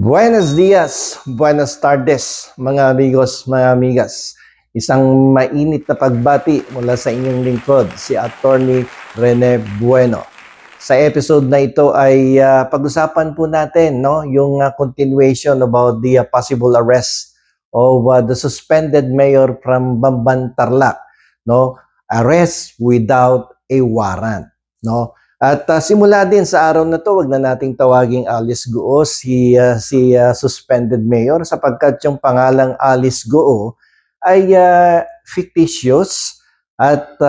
Buenos dias, buenas tardes, mga amigos, mga amigas. Isang mainit na pagbati mula sa inyong lingkod, si Attorney Rene Bueno. Sa episode na ito ay pag-usapan po natin yung continuation about the possible arrest of the suspended mayor from Bamban, Tarlac. Arrest without a warrant. At simula din sa araw na to, wag na nating tawaging Alice Goo si suspended mayor sapagkat yung pangalang Alice Goo ay fictitious at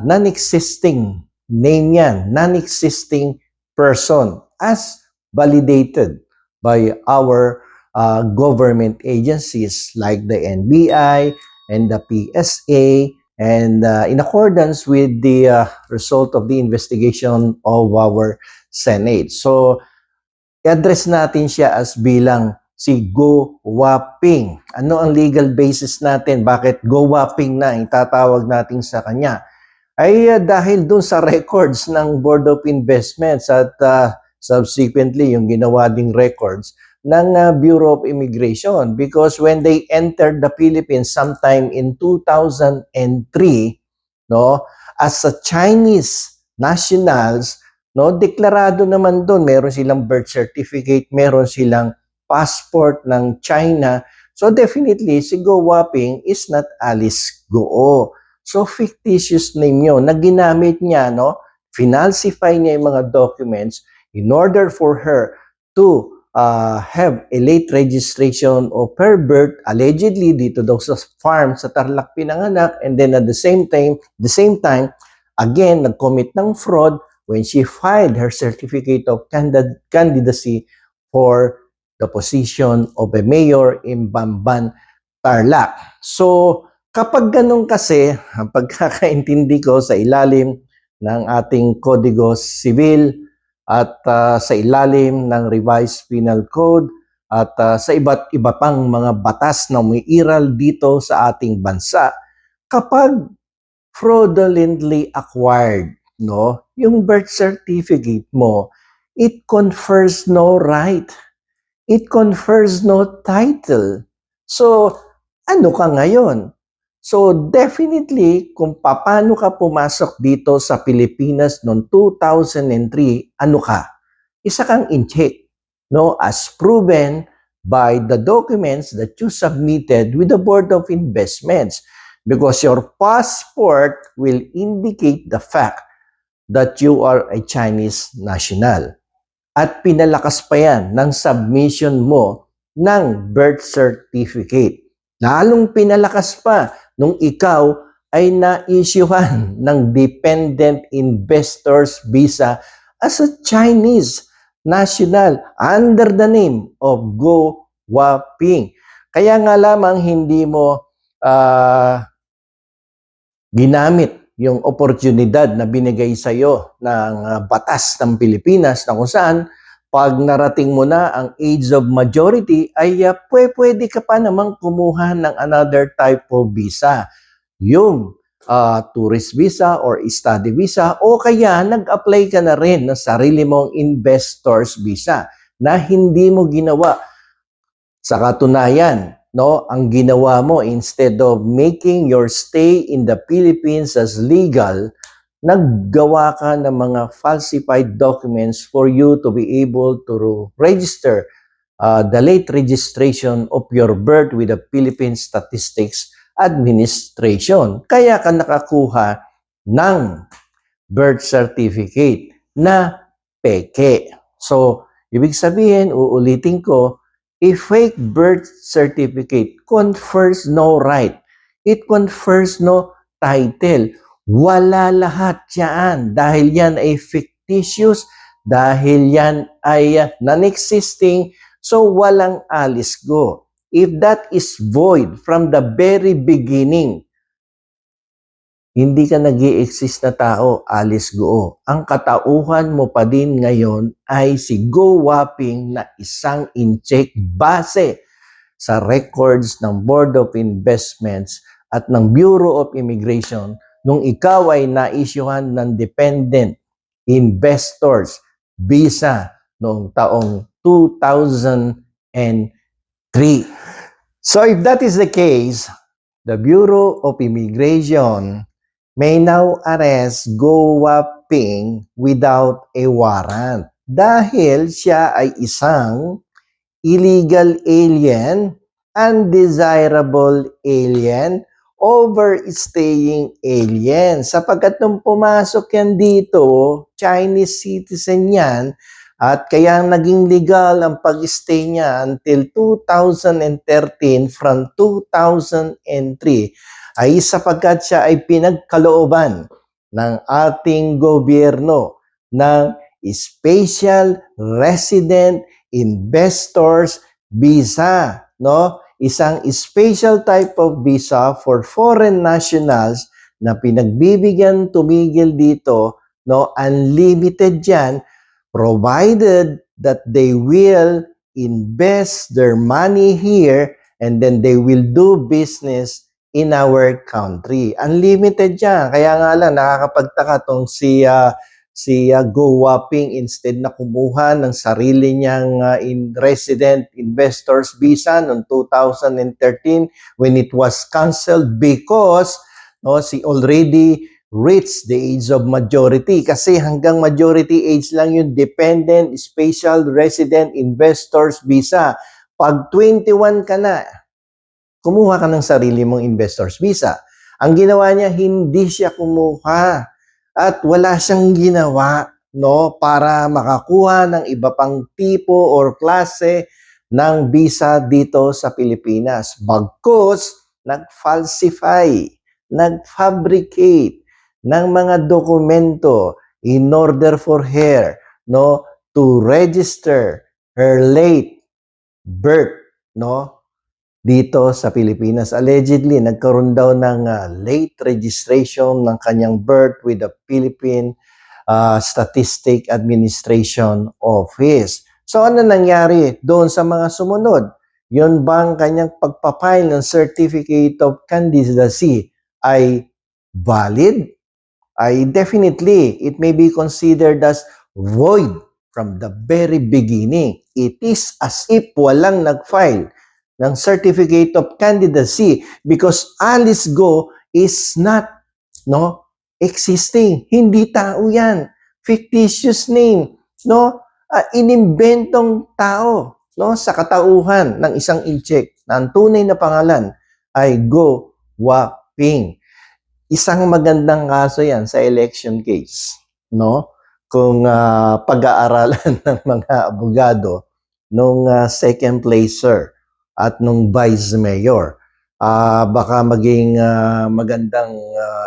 non-existing name yan, non-existing person as validated by our government agencies like the NBI and the PSA. And in accordance with the result of the investigation of our Senate. So, i-address natin siya as bilang si Go Waping. Ano ang legal basis natin? Bakit Go Waping na itatawag natin sa kanya? Ay dahil dun sa records ng Board of Investments at subsequently yung ginawa ding records ng Bureau of Immigration, because when they entered the Philippines sometime in 2003, as a Chinese nationals, deklarado naman doon, meron silang birth certificate, meron silang passport ng China. So definitely si Go Waping is not Alice Goo. So fictitious name yun na ginamit niya, finalsify niya yung mga documents in order for her to have a late registration of her birth, allegedly dito daw sa farm sa Tarlac pinanganak, and then at the same time, again, nag-commit ng fraud when she filed her certificate of candidacy for the position of a mayor in Bamban, Tarlac. So, kapag ganun kasi, ang pagkakaintindi ko sa ilalim ng ating Kodigo Sibil, at sa ilalim ng Revised Penal Code at sa iba't iba pang mga batas na umiiral dito sa ating bansa, kapag fraudulently acquired, yung birth certificate mo, it confers no right. It confers no title. So, ano ka ngayon? So definitely, kung paano ka pumasok dito sa Pilipinas noong 2003, ano ka? Isa kang in-check, as proven by the documents that you submitted with the Board of Investments, because your passport will indicate the fact that you are a Chinese national. At pinalakas pa yan ng submission mo ng birth certificate. Lalong pinalakas pa nung ikaw ay na-issuehan ng Dependent Investors Visa as a Chinese national under the name of Go Waping. Kaya nga lamang hindi mo ginamit yung oportunidad na binigay sa iyo ng batas ng Pilipinas na kung saan pag narating mo na ang age of majority, ay pwede ka pa namang kumuha ng another type of visa. Yung tourist visa or study visa, o kaya nag-apply ka na rin ng sarili mong investor's visa na hindi mo ginawa. Sa katunayan, ang ginawa mo, instead of making your stay in the Philippines as legal, naggawa ka ng mga falsified documents for you to be able to register the late registration of your birth with the Philippine Statistics Administration. Kaya ka nakakuha ng birth certificate na peke. So, ibig sabihin, uulitin ko, a fake birth certificate confers no right. It confers no title. Wala lahat yan dahil yan ay fictitious, dahil yan ay non-existing, so walang Alice Go. If that is void from the very beginning, hindi ka nag-i-exist na tao, Alice Go. Ang katauhan mo pa din ngayon ay si Go Waping na isang in-check base sa records ng Board of Investments at ng Bureau of Immigration nung ikaw ay na-issuehan ng Dependent Investors Visa noong taong 2003. So if that is the case, the Bureau of Immigration may now arrest Go Waping without a warrant dahil siya ay isang illegal alien, undesirable alien, overstaying alien. Sapagkat nung pumasok yan dito, Chinese citizen yan, at kaya naging legal ang pag-stay niya until 2013 from 2003 ay sapagkat siya ay pinagkalooban ng ating gobyerno ng Special Resident Investors Visa, no? Isang special type of visa for foreign nationals na pinagbibigyan tumigil dito, no? Unlimited yan, provided that they will invest their money here and then they will do business in our country. Unlimited yan. Kaya nga lang, nakakapagtaka tong si Go Waping, instead na kumuha ng sarili niyang resident investors visa noong 2013 when it was canceled because she already reached the age of majority. Kasi hanggang majority age lang yung dependent special resident investors visa. Pag 21 ka na, kumuha ka ng sarili mong investors visa. Ang ginawa niya, hindi siya kumuha at wala siyang ginawa, no, para makakuha ng iba pang tipo or klase ng visa dito sa Pilipinas. Bagkus nag-falsify, nag-fabricate ng mga dokumento in order for her, no, to register her late birth, no, dito sa Pilipinas. Allegedly, nagkaroon daw ng late registration ng kanyang birth with the Philippine Statistic Administration Office. So ano nangyari doon sa mga sumunod? Yun bang kanyang pagpapile ng Certificate of Candidacy ay valid? Ay definitely, it may be considered as void from the very beginning. It is as if walang nag-file ng Certificate of Candidacy because Alice Go is not, no, existing. Hindi tao yan. Fictitious name, no? Inimbentong tao, no, sa katauhan ng isang incheck na ang tunay na pangalan ay Go Waping. Isang magandang kaso yan sa election case, no? Kung pag-aaralan ng mga abogado nung second placer at nung vice mayor, baka maging magandang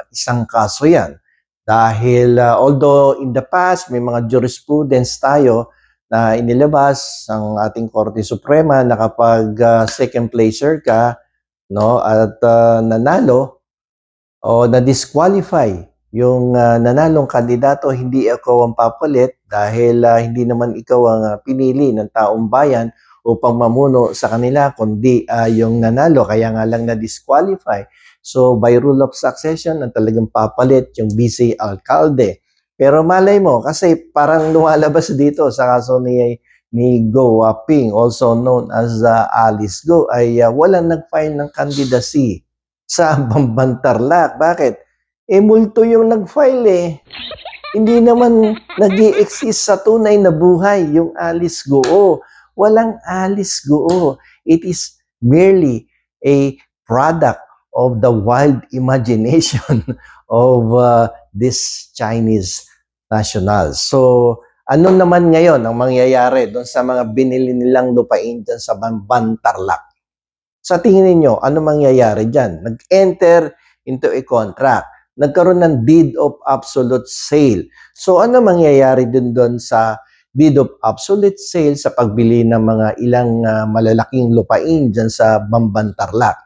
isang kaso yan. Dahil although in the past may mga jurisprudence tayo na inilabas ang ating Korte Suprema na kapag second placer ka, no, at nanalo o na-disqualify yung nanalong kandidato, hindi ikaw ang papalit dahil hindi naman ikaw ang pinili ng taong bayan upang mamuno sa kanila, kundi yung nanalo, kaya nga lang na-disqualify. So, by rule of succession, ang talagang papalit yung vice alcalde. Pero malay mo, kasi parang lumalabas dito sa kaso ni Go Waping, also known as Alice Go, ay walang nag-file ng candidacy sa Bambantarlac. Bakit? Multo yung nag-file eh. Hindi naman nag-i-exist sa tunay na buhay yung Alice Go. Walang Alice Go. It is merely a product of the wild imagination of this Chinese nationals. So, ano naman ngayon ang mangyayari doon sa mga binili nilang lupain dyan sa Bambantarlac? Sa tingin niyo, ano mangyayari dyan? Nag-enter into a contract. Nagkaroon ng deed of absolute sale. So ano mangyayari doon sa deed of absolute sale sa pagbili ng mga ilang malalaking lupain dyan sa Bambantarlac?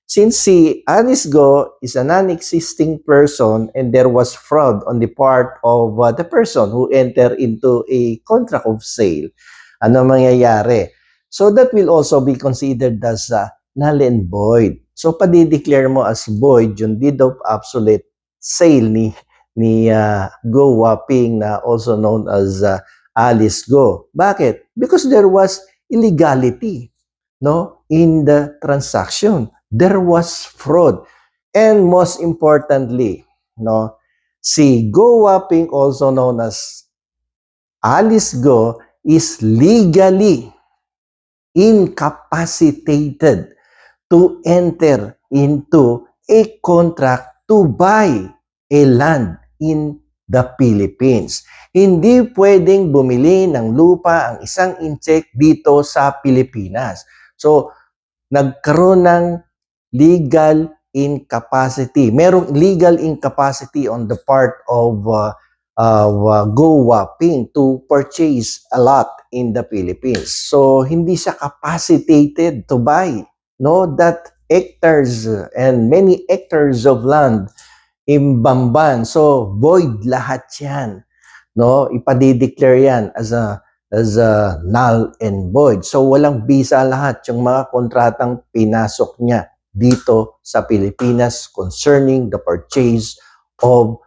Since si Alice Go is a non-existing person and there was fraud on the part of the person who entered into a contract of sale, ano mangyayari? So that will also be considered as null and void. So, padideclare mo as void yung deed of absolute sale ni Go Waping na also known as Alice Go. Bakit? Because there was illegality. no, in the transaction. There was fraud. And most importantly, no, si Go Waping, also known as Alice Go, is legally incapacitated to enter into a contract to buy a land in the Philippines. Hindi pwedeng bumili ng lupa ang isang insek dito sa Pilipinas. So, nagkaroon ng legal incapacity. Merong legal incapacity on the part of Go Waping to purchase a lot in the Philippines. So, hindi siya capacitated to buy, no, that hectares and many hectares of land in Bamban. So, void lahat yan, no? Ipadideclare yan as a null and void. So, walang visa lahat yung mga kontratang pinasok niya dito sa Pilipinas concerning the purchase of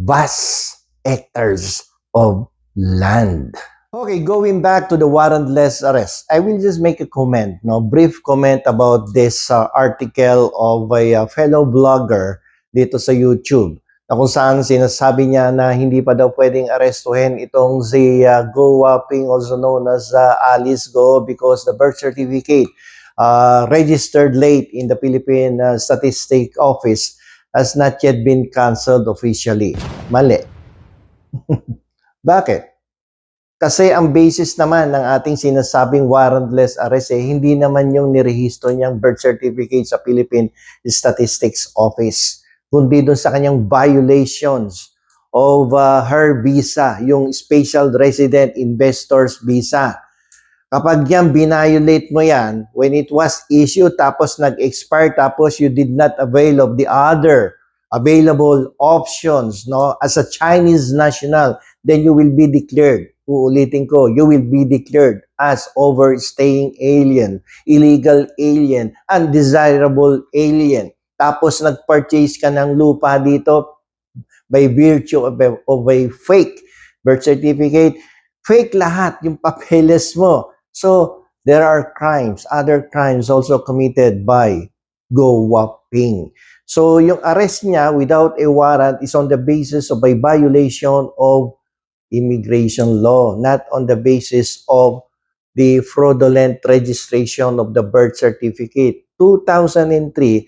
vast hectares of land. Okay, going back to the warrantless arrest, I will just make a comment, no, brief comment about this article of a fellow blogger dito sa YouTube, na kung saan sinasabi niya na hindi pa daw pwedeng arestuhin itong si Go Waping, also known as Alice Go, because the birth certificate registered late in the Philippine Statistic Office has not yet been canceled officially. Mali. Bakit? Kasi ang basis naman ng ating sinasabing warrantless arrest hindi naman yung nirehistro niyang birth certificate sa Philippine Statistics Office, kundi doon sa kanyang violations of her visa, yung Special Resident Investors Visa. Kapag yan, binayolate mo yan, when it was issued, tapos nag-expire, tapos you did not avail of the other available options, no, as a Chinese national, then you will be declared, uulitin ko, you will be declared as overstaying alien, illegal alien, undesirable alien. Tapos nag-purchase ka ng lupa dito by virtue of a fake birth certificate, fake lahat yung papeles mo. So, there are crimes, other crimes also committed by Go Waping. So, yung arrest niya without a warrant is on the basis of a violation of immigration law, not on the basis of the fraudulent registration of the birth certificate. 2003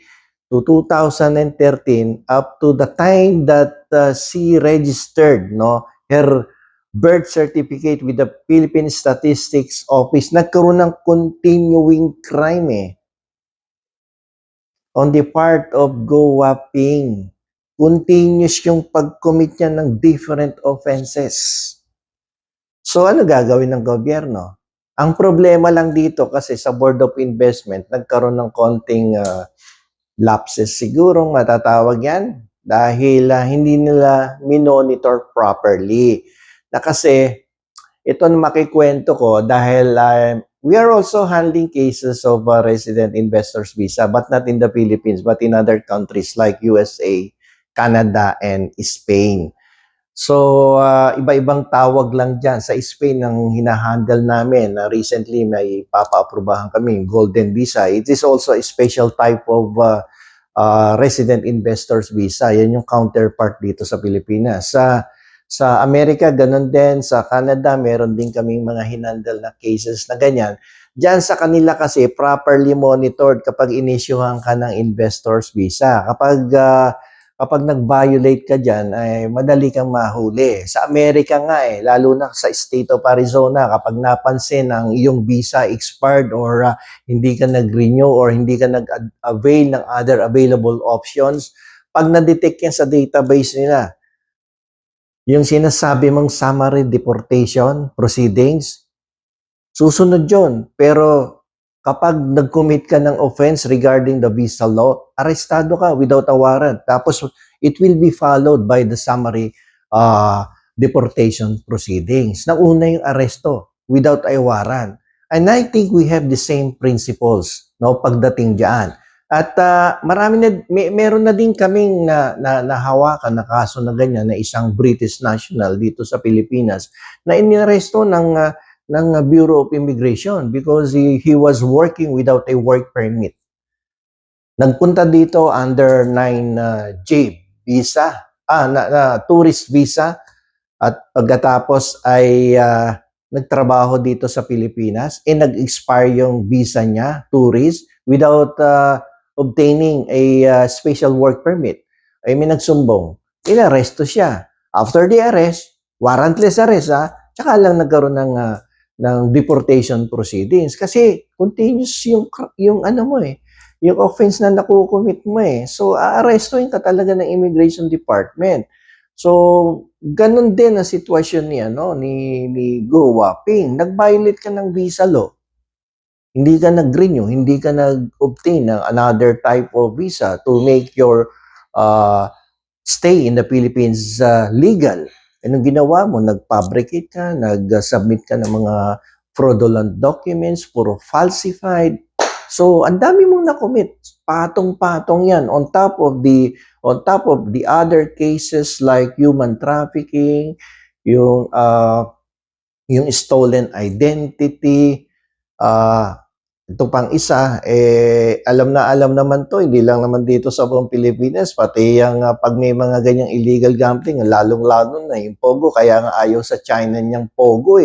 to 2013, up to the time that she registered, no, her birth certificate with the Philippine Statistics Office, nagkaroon ng continuing crime on the part of Go Waping. Continuous yung pag-commit niya ng different offenses. So ano gagawin ng gobyerno? Ang problema lang dito kasi sa Board of Investment, nagkaroon ng konting lapses sigurong matatawag yan dahil hindi nila minonitor properly. Na kasi ito na makikwento ko dahil we are also handling cases of resident investors visa, but not in the Philippines, but in other countries like USA, Canada, and Spain. So, iba-ibang tawag lang dyan. Sa Spain, ang hinahandle namin, recently may papa-aprobahan kami, Golden Visa. It is also a special type of resident investors visa. Yan yung counterpart dito sa Pilipinas. Sa Amerika, ganun din. Sa Canada, meron din kaming mga hinandle na cases na ganyan. Diyan sa kanila kasi, properly monitored kapag inisyuhan ka ng investors visa. Kapag nag-violate ka dyan, ay madali kang mahuli. Sa Amerika nga lalo na sa state of Arizona, kapag napansin ang iyong visa expired or hindi ka nag-renew or hindi ka nag-avail ng other available options, pag na-detect yan sa database nila, yung sinasabi mong summary deportation proceedings, susunod yun. Pero kapag nag-commit ka ng offense regarding the visa law, arestado ka without a warrant. Tapos it will be followed by the summary deportation proceedings. Nauna yung aresto without a warrant. And I think we have the same principles, no, pagdating diyan. At meron na din kaming nahawakan na kaso na ganyan na isang British national dito sa Pilipinas na iniresto ng ng Bureau of Immigration because he was working without a work permit. Nagpunta dito under 9J visa, tourist visa, at pagkatapos ay nagtrabaho dito sa Pilipinas, nag-expire yung visa niya, tourist, without obtaining a special work permit. Ay may nagsumbong, inaresto siya. After the arrest, warrantless arrest tsaka lang nagkaroon ng deportation proceedings kasi continuous yung ano mo yung offense na nakukumit mo So, aarestuhin ka talaga ng Immigration Department. So, ganun din ang sitwasyon ni Go Waping. Nag-violate ka ng visa law. Hindi ka nag-renew, hindi ka nag-obtain ng another type of visa to make your stay in the Philippines legal. Anong ginawa mo? Nag-fabricate ka, nag-submit ka ng mga fraudulent documents, puro falsified. So, ang dami mong na-commit. Patong-patong yan on top of the other cases like human trafficking, yung stolen identity, ito pang isa, alam naman to, hindi lang naman dito sa buong Pilipinas, pati yung pag may mga ganyang illegal gambling, lalong-lalo na yung Pogo, kaya nga ayaw sa China niyang Pogo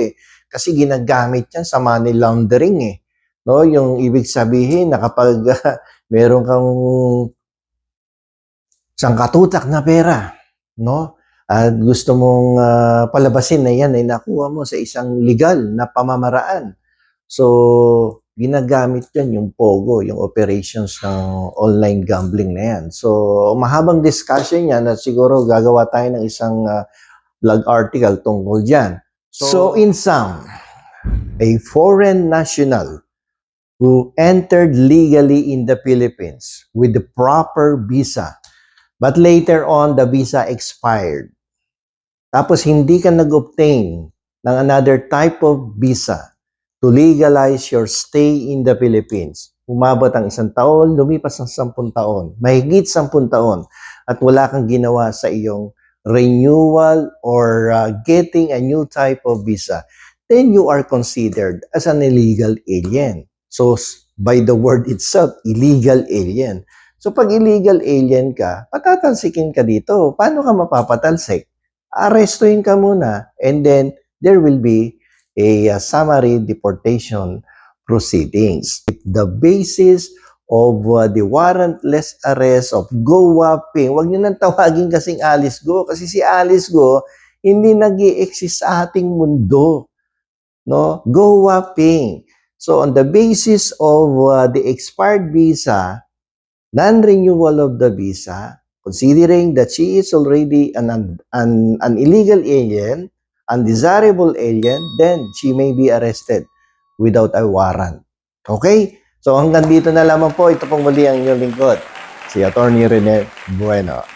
kasi ginagamit yan sa money laundering No, yung ibig sabihin na kapag meron kang sangkatutak na pera, no? At gusto mong palabasin na yan ay nakuha mo sa isang legal na pamamaraan. So, ginagamit yan yung Pogo, yung operations ng online gambling na yan. So, mahabang discussion yan at siguro gagawa tayo ng isang blog article tungkol dyan. So, in sum, a foreign national who entered legally in the Philippines with the proper visa, but later on, the visa expired. Tapos hindi ka nag-obtain ng another type of visa to legalize your stay in the Philippines. Umabot ang 1 taon, lumipas ang 10 taon, mahigit 10 taon, at wala kang ginawa sa iyong renewal or getting a new type of visa, then you are considered as an illegal alien. So, by the word itself, illegal alien. So, pag illegal alien ka, patatalsikin ka dito. Paano ka mapapatalsik? Arestuhin ka muna and then there will be a summary deportation proceedings. The basis of the warrantless arrest of Go Waping, huwag niyo nang tawagin kasing Alice Go kasi si Alice Go hindi nag-i-exist sa ating mundo. No? Go Waping. So, on the basis of the expired visa, non-renewal of the visa, considering that she is already an illegal alien, undesirable alien, then she may be arrested without a warrant. Okay? So, hanggang dito na lamang po. Ito pong muli ang inyong lingkod, si Attorney Rene Bueno.